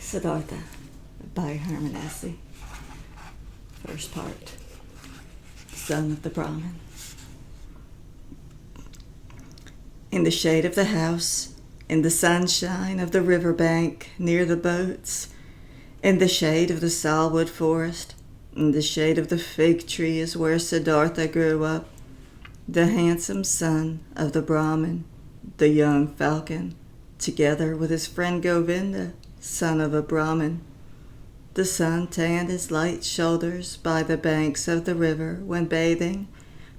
Siddhartha by Hermann Hesse. First part. Son of the Brahman. In the shade of the house, in the sunshine of the river bank near the boats, in the shade of the salwood forest, in the shade of the fig tree is where Siddhartha grew up, the handsome son of the Brahman, the young falcon, together with his friend Govinda, son of a Brahman. The sun tanned his light shoulders by the banks of the river when bathing,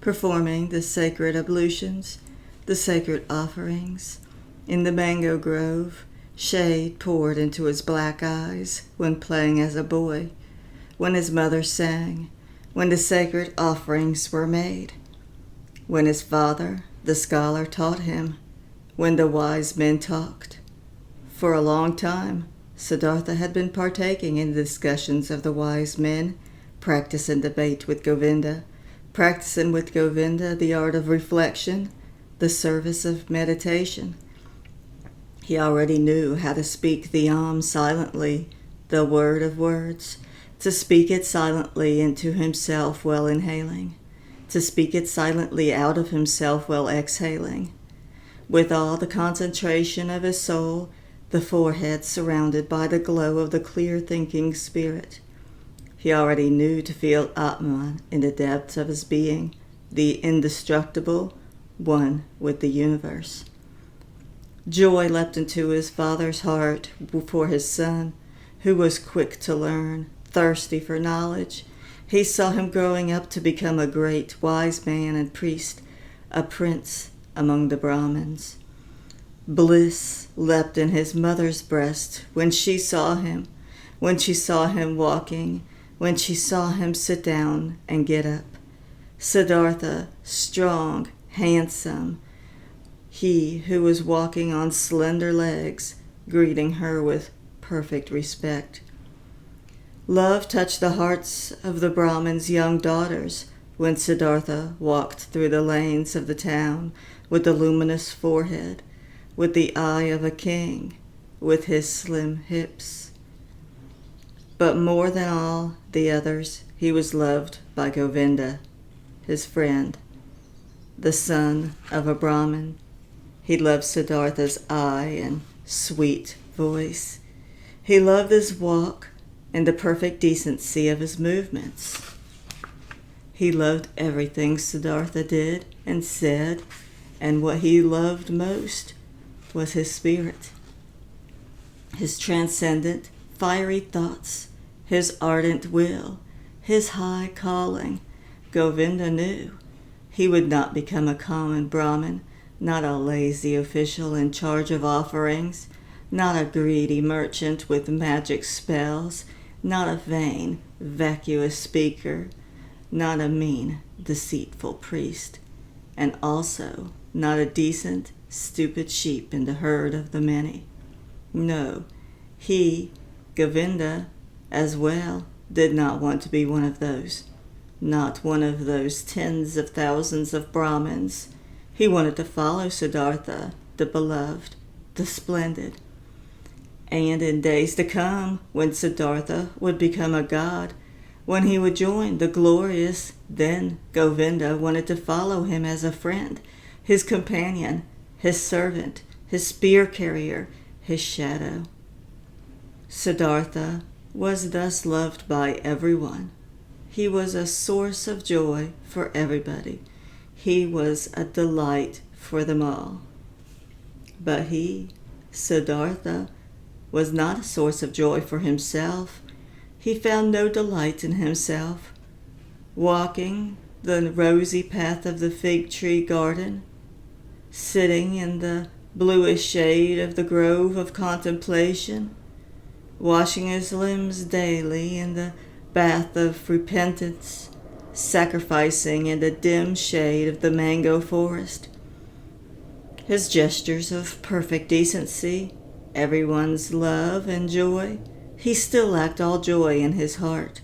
performing the sacred ablutions, the sacred offerings. In the mango grove, shade poured into his black eyes when playing as a boy, when his mother sang, when the sacred offerings were made, when his father, the scholar, taught him, when the wise men talked. For a long time, Siddhartha had been partaking in the discussions of the wise men, practicing debate with Govinda, practicing with Govinda the art of reflection, the service of meditation. He already knew how to speak the silently, the word of words, to speak it silently into himself while inhaling, to speak it silently out of himself while exhaling. With all the concentration of his soul, the forehead surrounded by the glow of the clear-thinking spirit. He already knew to feel Atman in the depths of his being, the indestructible, one with the universe. Joy leapt into his father's heart for his son, who was quick to learn, thirsty for knowledge. He saw him growing up to become a great, wise man and priest, a prince among the Brahmins. Bliss leapt in his mother's breast when she saw him walking, when she saw him sit down and get up. Siddhartha, strong, handsome, he who was walking on slender legs, greeting her with perfect respect. Love touched the hearts of the Brahmins' young daughters when Siddhartha walked through the lanes of the town with the luminous forehead, with the eye of a king, with his slim hips. But more than all the others, he was loved by Govinda, his friend, the son of a Brahmin. He loved Siddhartha's eye and sweet voice. He loved his walk and the perfect decency of his movements. He loved everything Siddhartha did and said, and what he loved most was his spirit, his transcendent, fiery thoughts, his ardent will, his high calling. Govinda knew he would not become a common Brahmin, not a lazy official in charge of offerings, not a greedy merchant with magic spells, not a vain, vacuous speaker, not a mean, deceitful priest, and also not a decent, stupid sheep in the herd of the many. No, he, Govinda, as well, did not want to be one of those, not one of those tens of thousands of Brahmins. He wanted to follow Siddhartha, the beloved, the splendid. And in days to come, when Siddhartha would become a god, when he would join the glorious, then Govinda wanted to follow him as a friend, his companion, his servant, his spear carrier, his shadow. Siddhartha was thus loved by everyone. He was a source of joy for everybody. He was a delight for them all. But he, Siddhartha, was not a source of joy for himself. He found no delight in himself. Walking the rosy path of the fig tree garden, sitting in the bluish shade of the grove of contemplation, washing his limbs daily in the bath of repentance, sacrificing in the dim shade of the mango forest. His gestures of perfect decency, everyone's love and joy, he still lacked all joy in his heart.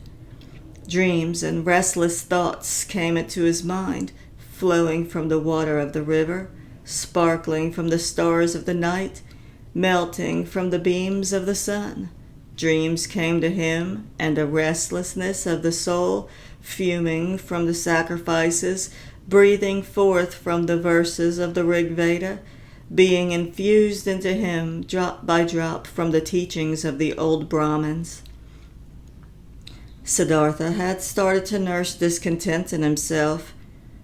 Dreams and restless thoughts came into his mind, flowing from the water of the river, sparkling from the stars of the night, melting from the beams of the sun, Dreams came to him, and a restlessness of the soul, fuming from the sacrifices, breathing forth from the verses of the Rig Veda, being infused into him drop by drop from the teachings of the old Brahmins. Siddhartha had started to nurse discontent in himself.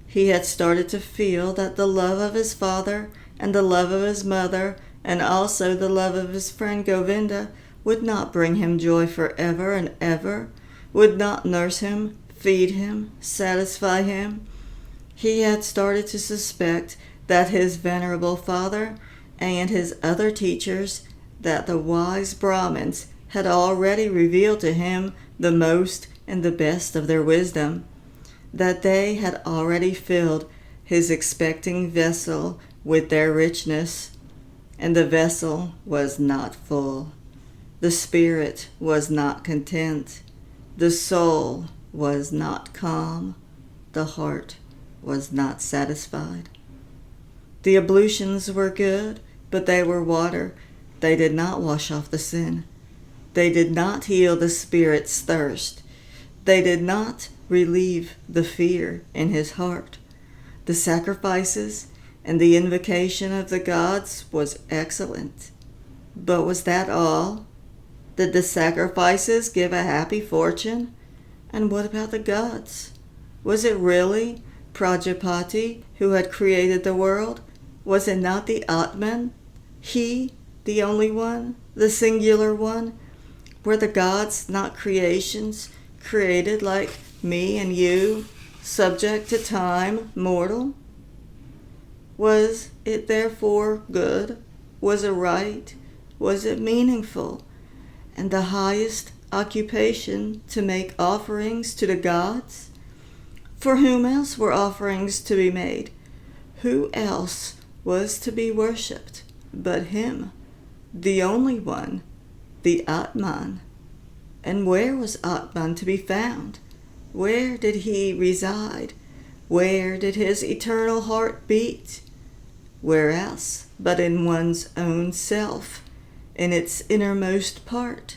He had started to feel that the love of his father and the love of his mother and also the love of his friend Govinda would not bring him joy forever and ever, would not nurse him, feed him, satisfy him. He had started to suspect that his venerable father and his other teachers, that the wise Brahmins had already revealed to him the most and the best of their wisdom, that they had already filled his expecting vessel with their richness, and the vessel was not full. The spirit was not content. The soul was not calm. The heart was not satisfied. The ablutions were good, but they were water. They did not wash off the sin. They did not heal the spirit's thirst. They did not relieve the fear in his heart. The sacrifices and the invocation of the gods was excellent. But was that all? Did the sacrifices give a happy fortune? And what about the gods? Was it really Prajapati who had created the world? Was it not the Atman? He, the only one, the singular one? Were the gods not creations, created like me and you, subject to time, mortal? Was it therefore good? Was it right? Was it meaningful? And the highest occupation to make offerings to the gods? For whom else were offerings to be made? Who else was to be worshipped but him, the only one, the Atman? And where was Atman to be found? Where did he reside? Where did his eternal heart beat? Where else but in one's own self, in its innermost part,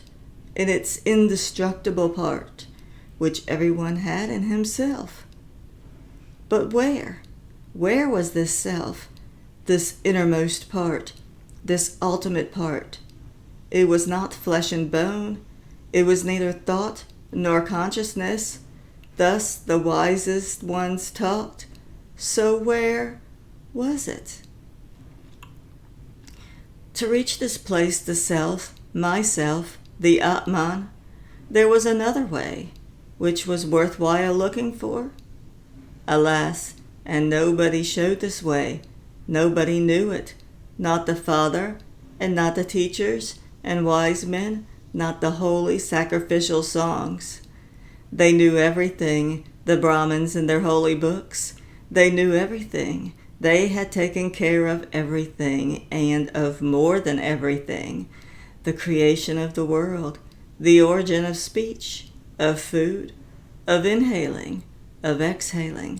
in its indestructible part, which everyone had in himself? But where? Where was this self, this innermost part, this ultimate part? It was not flesh and bone. It was neither thought nor consciousness. Thus the wisest ones taught. So where was it? To reach this place, the self, myself, the Atman, there was another way, which was worthwhile looking for. Alas, and nobody showed this way. Nobody knew it. Not the Father, and not the teachers and wise men, not the holy sacrificial songs. They knew everything, the Brahmins in their holy books. They knew everything. They had taken care of everything, and of more than everything. The creation of the world, the origin of speech, of food, of inhaling, of exhaling,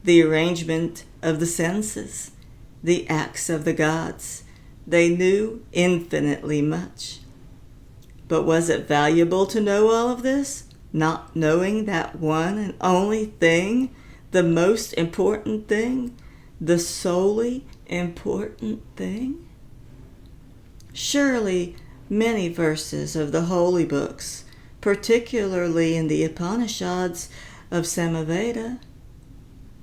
the arrangement of the senses, the acts of the gods. They knew infinitely much. But was it valuable to know all of this, not knowing that one and only thing, the most important thing, the solely important thing? Surely many verses of the holy books, particularly in the Upanishads of Samaveda,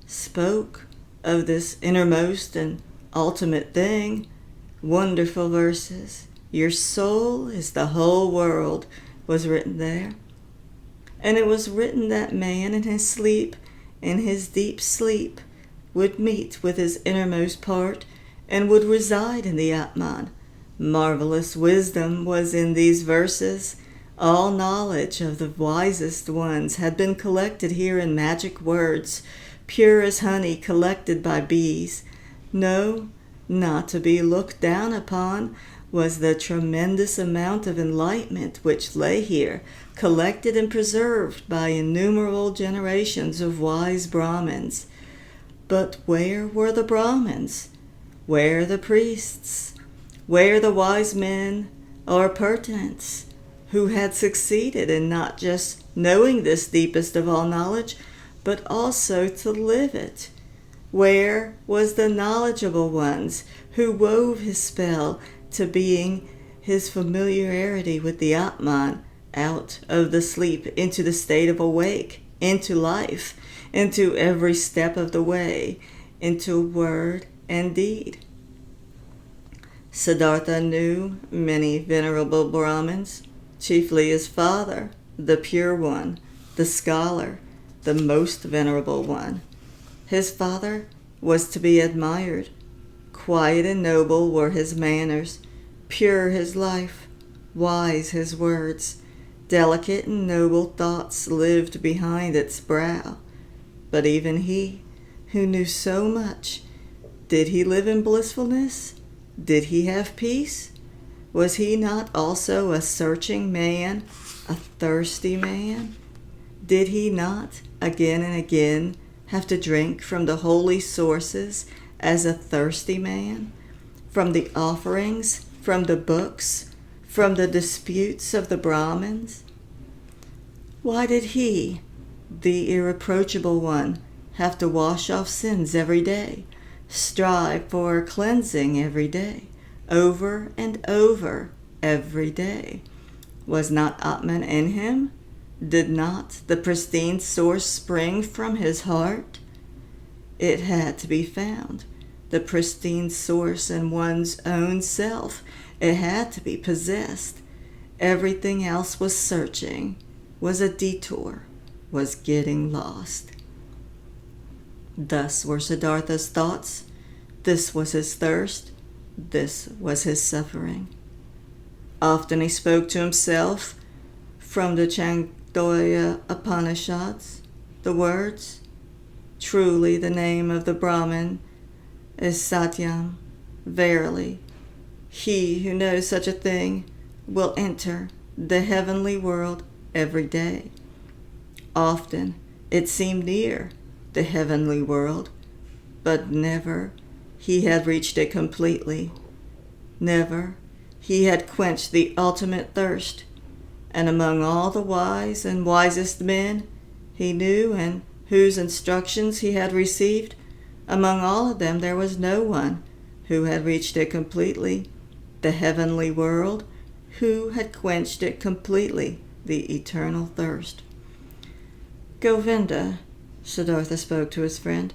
spoke of this innermost and ultimate thing. Wonderful verses. Your soul is the whole world was written there. And it was written that man in his sleep, in his deep sleep, would meet with his innermost part and would reside in the Atman. Marvelous wisdom was in these verses. All knowledge of the wisest ones had been collected here in magic words, pure as honey collected by bees. No, not to be looked down upon was the tremendous amount of enlightenment which lay here, collected and preserved by innumerable generations of wise Brahmins. But where were the Brahmins? Where the priests? Where the wise men or pertinents who had succeeded in not just knowing this deepest of all knowledge, but also to live it? Where was the knowledgeable ones who wove his spell to being his familiarity with the Atman out of the sleep into the state of awake, into life, into every step of the way, into word and deed? Siddhartha knew many venerable Brahmins, chiefly his father, the pure one, the scholar, the most venerable one. His father was to be admired. Quiet and noble were his manners, pure his life, wise his words. Delicate and noble thoughts lived behind its brow. But even he, who knew so much, did he live in blissfulness? Did he have peace? Was he not also a searching man, a thirsty man? Did he not, again and again, have to drink from the holy sources as a thirsty man? From the offerings, from the books, from the disputes of the Brahmins? Why did he, the irreproachable one, have to wash off sins every day, strive for cleansing every day, over and over every day? Was not Atman in him? Did not the pristine source spring from his heart? It had to be found, the pristine source in one's own self. It had to be possessed. Everything else was searching, was a detour, was getting lost. Thus were Siddhartha's thoughts. This was his thirst. This was his suffering. Often he spoke to himself from the Chandogya Upanishads the words, "Truly the name of the Brahman is Satyam. Verily, he who knows such a thing will enter the heavenly world every day." Often it seemed near, the heavenly world, but never he had reached it completely. Never he had quenched the ultimate thirst. And among all the wise and wisest men he knew and whose instructions he had received, among all of them there was no one who had reached it completely, the heavenly world, who had quenched it completely, the eternal thirst. "Govinda," Siddhartha spoke to his friend,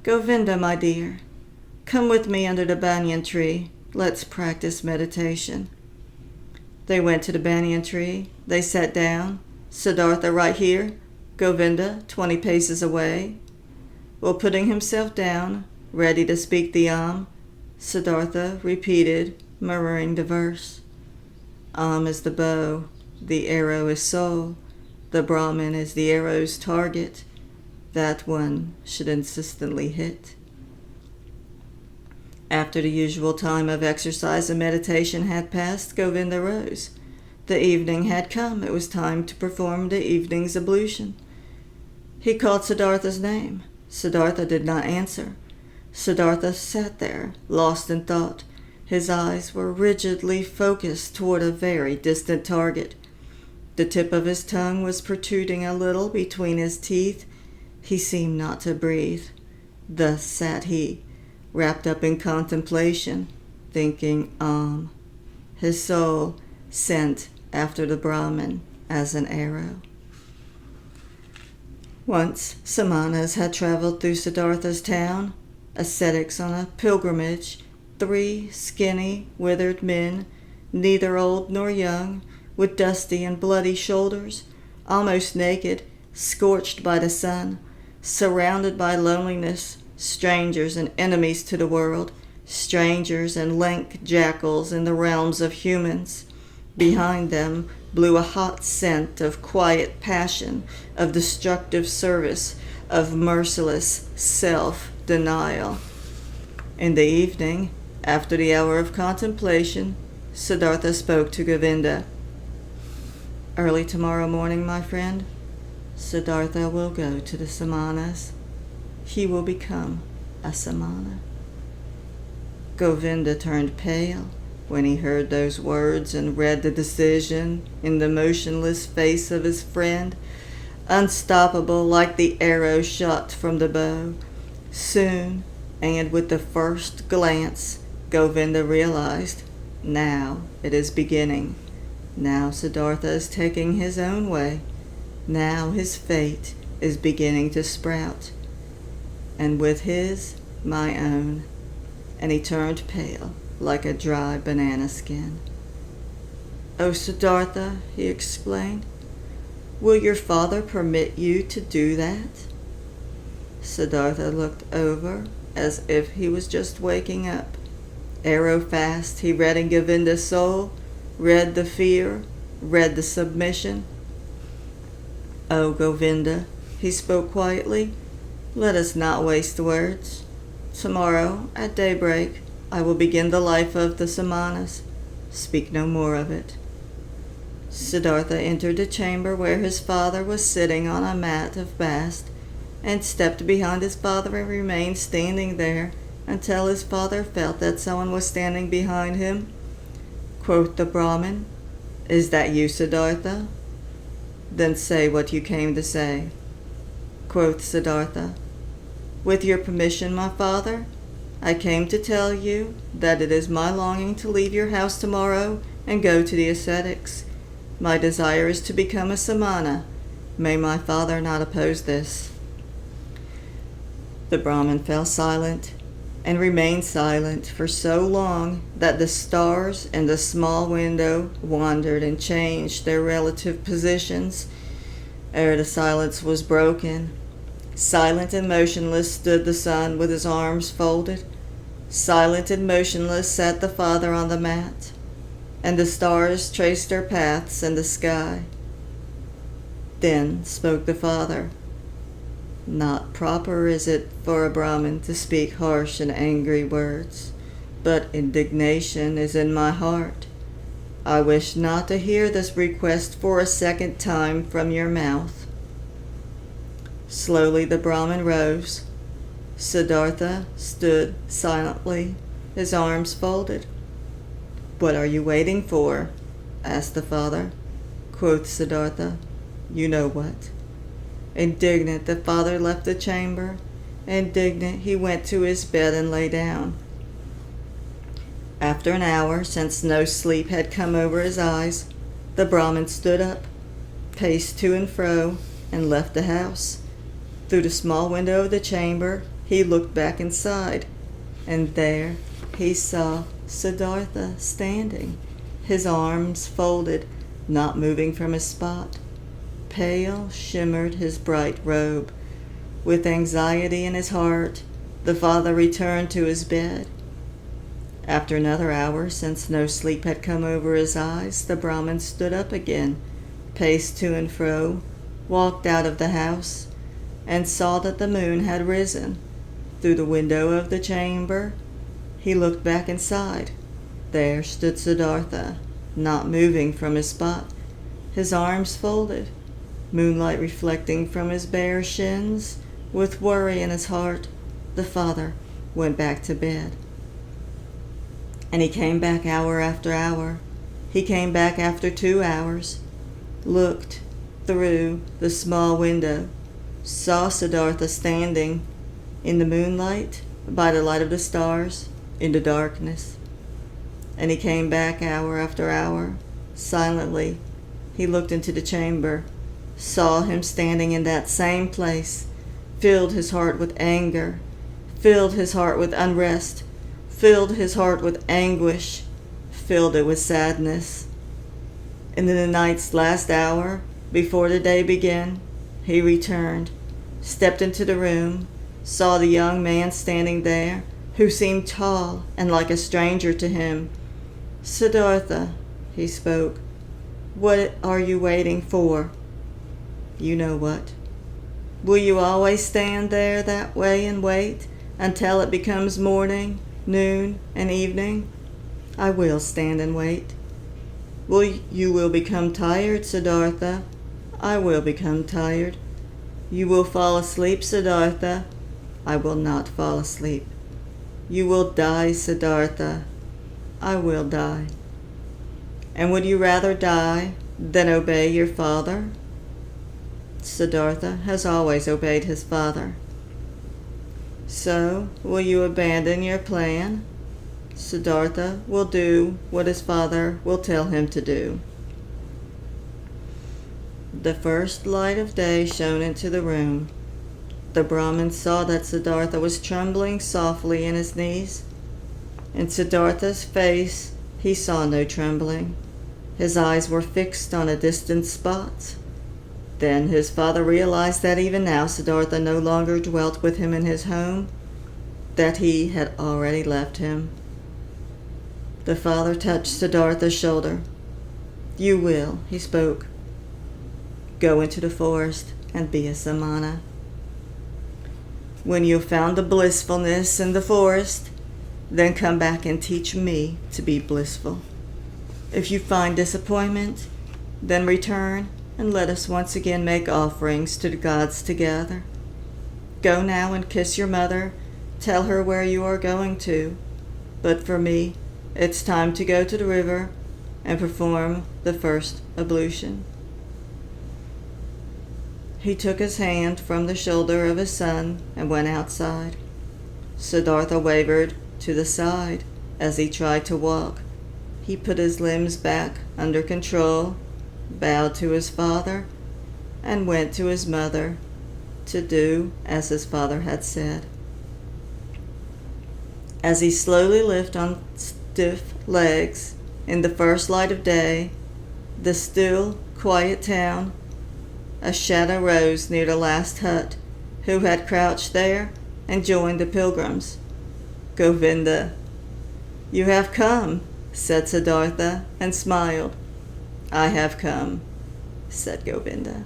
"Govinda, my dear, come with me under the banyan tree. Let's practice meditation." They went to the banyan tree. They sat down. Siddhartha right here, Govinda 20 paces away. While putting himself down, ready to speak the Siddhartha repeated, murmuring the verse. Is the bow, the arrow is soul, the Brahman is the arrow's target. That one should insistently hit. After the usual time of exercise and meditation had passed, Govinda rose. The evening had come. It was time to perform the evening's ablution. He called Siddhartha's name. Siddhartha did not answer. Siddhartha sat there, lost in thought. His eyes were rigidly focused toward a very distant target. The tip of his tongue was protruding a little between his teeth. He seemed not to breathe. Thus sat he, wrapped up in contemplation, thinking his soul sent after the Brahman as an arrow. Once Samanas had traveled through Siddhartha's town, ascetics on a pilgrimage, 3 skinny, withered men, neither old nor young, with dusty and bloody shoulders, almost naked, scorched by the sun, surrounded by loneliness, strangers and enemies to the world, strangers and lank jackals in the realms of humans. Behind them blew a hot scent of quiet passion, of destructive service, of merciless self-denial. In the evening, after the hour of contemplation, Siddhartha spoke to Govinda. Early tomorrow morning, my friend, Siddhartha will go to the Samanas. He will become a Samana. Govinda turned pale. when he heard those words and read the decision in the motionless face of his friend, unstoppable like the arrow shot from the bow. Soon, and with the first glance, Govinda realized, now it is beginning. Now Siddhartha is taking his own way. Now his fate is beginning to sprout. And with his, my own. And he turned pale like a dry banana skin. "Oh, Siddhartha," he explained, "will your father permit you to do that?" Siddhartha looked over as if he was just waking up. Arrow fast, he read in Govinda's soul, read the fear, read the submission. "Oh, Govinda," he spoke quietly, "let us not waste words. Tomorrow, at daybreak, I will begin the life of the Samanas. Speak no more of it." Siddhartha entered the chamber where his father was sitting on a mat of bast, and stepped behind his father and remained standing there until his father felt that someone was standing behind him. Quoth the Brahman, "Is that you, Siddhartha? Then say what you came to say." Quoth Siddhartha, "With your permission, my father, I came to tell you that it is my longing to leave your house tomorrow and go to the ascetics. My desire is to become a samana. May my father not oppose this." The Brahmin fell silent and remained silent for so long that the stars in the small window wandered and changed their relative positions. Ere the silence was broken, silent and motionless stood the son with his arms folded. Silent and motionless sat the father on the mat, and the stars traced their paths in the sky. Then spoke the father, "Not proper is it for a Brahmin to speak harsh and angry words, but indignation is in my heart. I wish not to hear this request for a second time from your mouth." Slowly the Brahmin rose. Siddhartha stood silently, his arms folded. "What are you waiting for?" asked the father. Quoth Siddhartha, "You know what." Indignant, the father left the chamber. Indignant, he went to his bed and lay down. After an hour, since no sleep had come over his eyes, the Brahmin stood up, paced to and fro, and left the house. Through the small window of the chamber, he looked back inside, and there he saw Siddhartha standing, his arms folded, not moving from his spot. Pale shimmered his bright robe. With anxiety in his heart, the father returned to his bed. After another hour, since no sleep had come over his eyes, the Brahmin stood up again, paced to and fro, walked out of the house, and saw that the moon had risen. Through the window of the chamber, he looked back inside. There stood Siddhartha, not moving from his spot, his arms folded, moonlight reflecting from his bare shins. With worry in his heart, the father went back to bed. And he came back hour after hour. He came back after 2 hours, looked through the small window, saw Siddhartha standing in the moonlight, by the light of the stars, in the darkness. And he came back hour after hour. Silently, he looked into the chamber, saw him standing in that same place, filled his heart with anger, filled his heart with unrest, filled his heart with anguish, filled it with sadness. And in the night's last hour, before the day began, he returned, stepped into the room, saw the young man standing there, who seemed tall and like a stranger to him. "Siddhartha," he spoke, "what are you waiting for?" "You know what." "Will you always stand there that way and wait until it becomes morning, noon, and evening?" "I will stand and wait." You will become tired, Siddhartha." "I will become tired." "You will fall asleep, I will die. And would you rather die than obey your father? Siddhartha has always obeyed his father. So, will you abandon your plan? Siddhartha will do what his father will tell him to do. The first light of day shone into the room. The Brahman saw that Siddhartha was trembling softly in his knees. In Siddhartha's face, he saw no trembling. His eyes were fixed on a distant spot. Then his father realized that even now Siddhartha no longer dwelt with him in his home, that he had already left him. The father touched Siddhartha's shoulder. You will, he spoke, go into the forest and be a samana. When you have found the blissfulness in the forest, then come back and teach me to be blissful. If you find disappointment, then return and let us once again make offerings to the gods together. Go now and kiss your mother. Tell her where you are going to. But for me, it's time to go to the river and perform the first ablution. He took his hand from the shoulder of his son and went outside. Siddhartha wavered to the side as he tried to walk. He put his limbs back under control, bowed to his father, and went to his mother to do as his father had said. As he slowly lifted on stiff legs in the first light of day, the still, quiet town, a shadow rose near the last hut, who had crouched there and joined the pilgrims. Govinda. You have come, said Siddhartha, and smiled. I have come, said Govinda.